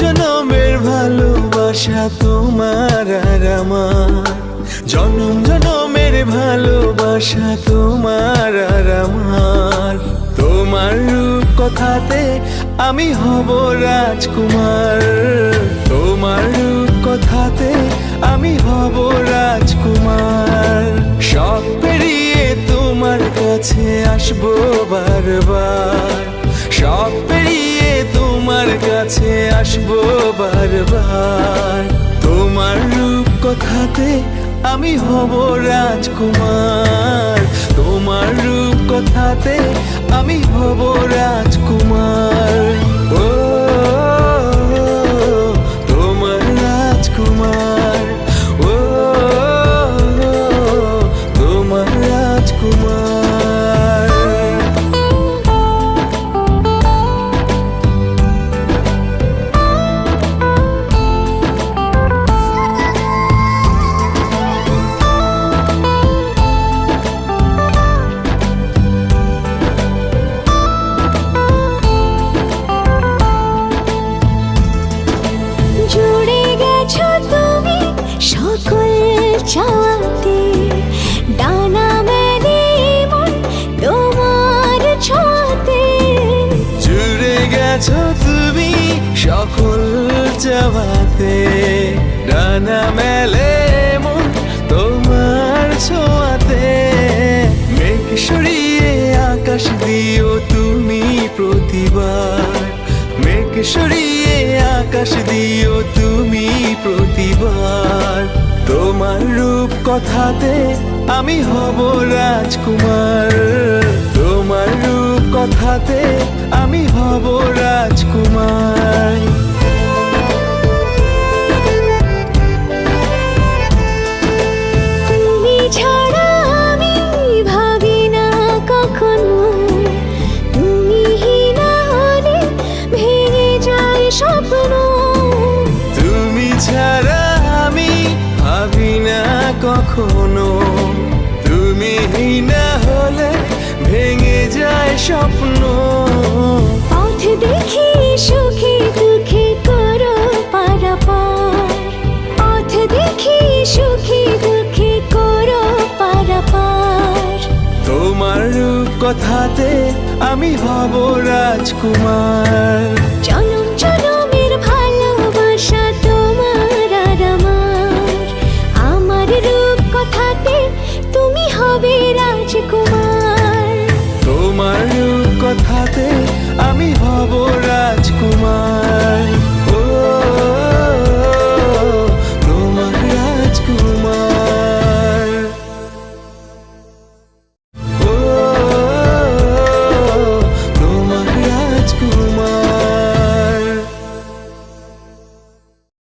জনমের ভালোবাসা তোমার আর আমার, জনম জনমের ভালোবাসা তোমার আর আমার। তোমার রূপ কথাতে আমি হব রাজকুমার, তোমার রূপ কথাতে আমি হব রাজকুমার। সব পেরিয়ে তোমার কাছে আসবো বারবার, সব পেরিয়ে তোমার কাছে আসবো বারবার। তোমার রূপ কথাতে আমি হব রাজকুমার, তোমার রূপ কথাতে আমি হব রাজকুমার। ও তোমার রাজকুমার, ও তোমার রাজকুমার। চাওয়াতে ডানা মেলে মন তোমার ছোঁয়াতে, জুড়ে গেছো তুমি সকল চাওয়াতে, ডানা মেলে মন তোমার ছোঁয়াতে। মেঘ সরিয়ে আকাশ দিও তুমি প্রতিবার, মেঘ সরিয়ে আকাশ দিও তুমি প্রতিবার। তোমার রূপ কথাতে আমি হব রাজকুমার, তোমার রূপ কথাতে আমি হব রাজকুমার। তুমি ছাড়া আমি ভাবি না কখনো, তুমি না হলে ভেঙে যায় স্বপ্ন। তুমি ছাড়া আমি ভাবি না কখনো, তুমি না হলে ভেঙে যায় স্বপ্ন। পথ দেখি সুখে দুঃখে করো পারাপার, পথ দেখি সুখে দুঃখে করো পারাপার। তোমার রূপ কথাতে আমি হব রাজকুমার,